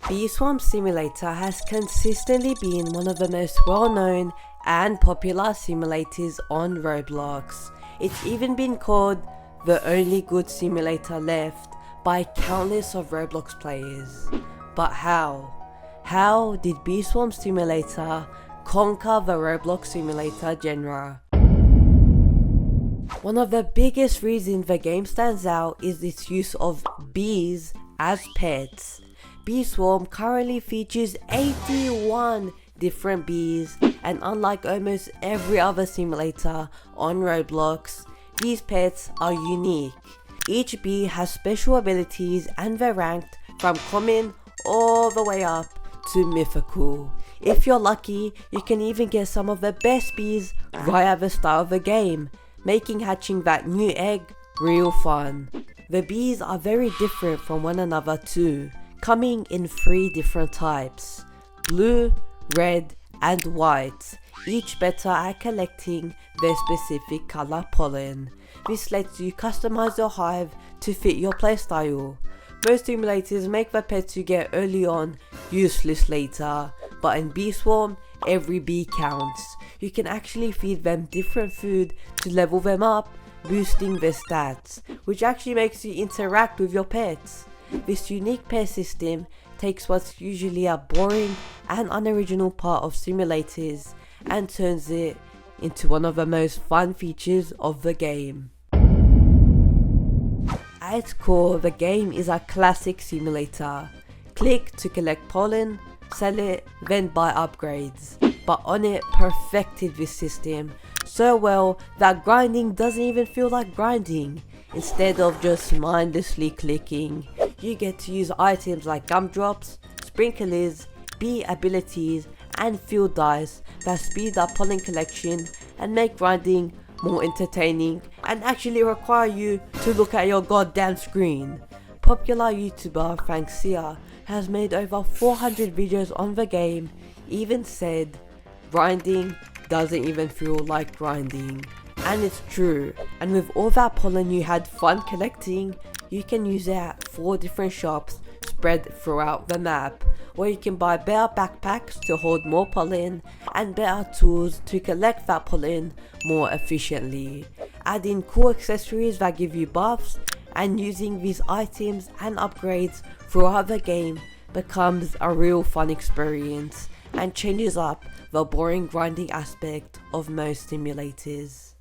Roblox Simulator has consistently been one of the most well-known and popular simulators on Roblox. It's even been called the only good simulator left by countless of Roblox players. But how? How did Roblox Simulator conquer the Roblox Simulator genre? One of the biggest reasons the game stands out is its use of bees as pets. Bee Swarm currently features 81 different bees, and unlike almost every other simulator on Roblox, these pets are unique. Each bee has special abilities and they're ranked from common all the way up to mythical. If you're lucky, you can even get some of the best bees right at the start of the game, making hatching that new egg real fun. The bees are very different from one another too, coming in 3 different types: blue, red and white, each better at collecting their specific color pollen. This lets you customize your hive to fit your playstyle. Most simulators make the pets you get early on useless later, but in Bee Swarm, every bee counts. You can actually feed them different food to level them up, boosting their stats, which actually makes you interact with your pets. This unique pet system takes what's usually a boring and unoriginal part of simulators and turns it into one of the most fun features of the game. At its core, the game is a classic simulator. Click to collect pollen, sell it, then buy upgrades. But on it perfected this system so well that grinding doesn't even feel like grinding. Instead of just mindlessly clicking, you get to use items like gumdrops, sprinklers, bee abilities and field dice that speed up pollen collection and make grinding more entertaining and actually require you to look at your goddamn screen. Popular YouTuber Franksia has made over 400 videos on the game, even said, "Grinding doesn't even feel like grinding." And it's true, and with all that pollen you had fun collecting, you can use it at 4 different shops spread throughout the map, where you can buy better backpacks to hold more pollen and better tools to collect that pollen more efficiently. Add in cool accessories that give you buffs, and using these items and upgrades throughout the game becomes a real fun experience and changes up the boring grinding aspect of most simulators.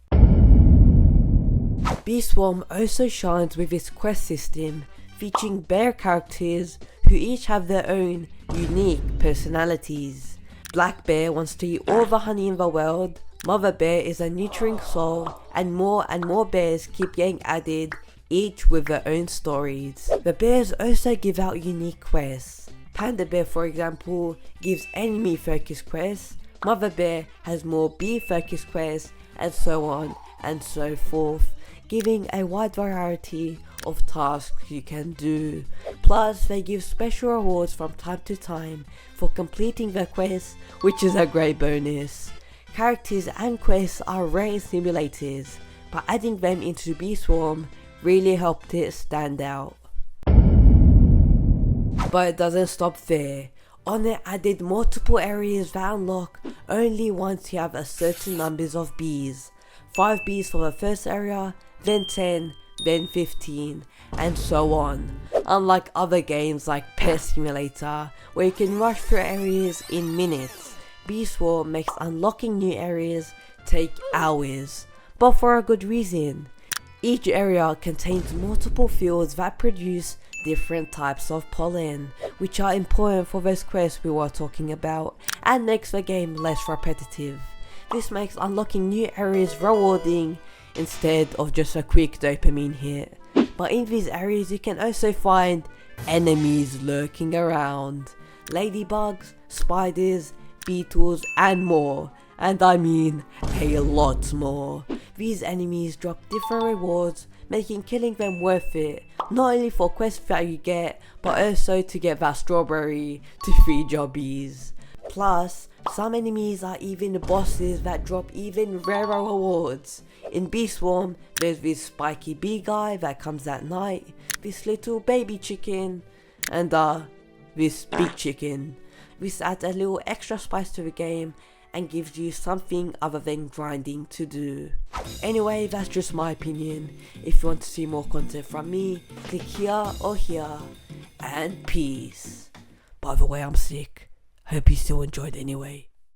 Bee Swarm also shines with its quest system, featuring bear characters who each have their own unique personalities. Black Bear wants to eat all the honey in the world, Mother Bear is a nurturing soul, and more bears keep getting added, each with their own stories. The bears also give out unique quests. Panda Bear, for example, gives enemy focused quests, Mother Bear has more bee focused quests, and so on and so forth, giving a wide variety of tasks you can do. Plus, they give special rewards from time to time for completing the quests, which is a great bonus. Characters and quests are rare in simulators, but adding them into Bee Swarm really helped it stand out. But it doesn't stop there. On it added multiple areas that unlock only once you have a certain numbers of bees. 5 bees for the first area, then 10, then 15, and so on. Unlike other games like Pet Simulator, where you can rush through areas in minutes, Bee Swarm makes unlocking new areas take hours, but for a good reason. Each area contains multiple fields that produce different types of pollen, which are important for those quests we were talking about, and makes the game less repetitive. This makes unlocking new areas rewarding instead of just a quick dopamine hit. But in these areas you can also find enemies lurking around. Ladybugs, spiders, beetles and more. And I mean a lot more. These enemies drop different rewards, making killing them worth it, not only for quests that you get, but also to get that strawberry to feed your bees. Plus, some enemies are even bosses that drop even rarer rewards. In Bee Swarm, there's this spiky bee guy that comes at night, this little baby chicken, and this big chicken. This adds a little extra spice to the game and gives you something other than grinding to do. Anyway, that's just my opinion. If you want to see more content from me, click here or here, and peace. By the way, I'm sick. Hope you still enjoyed anyway.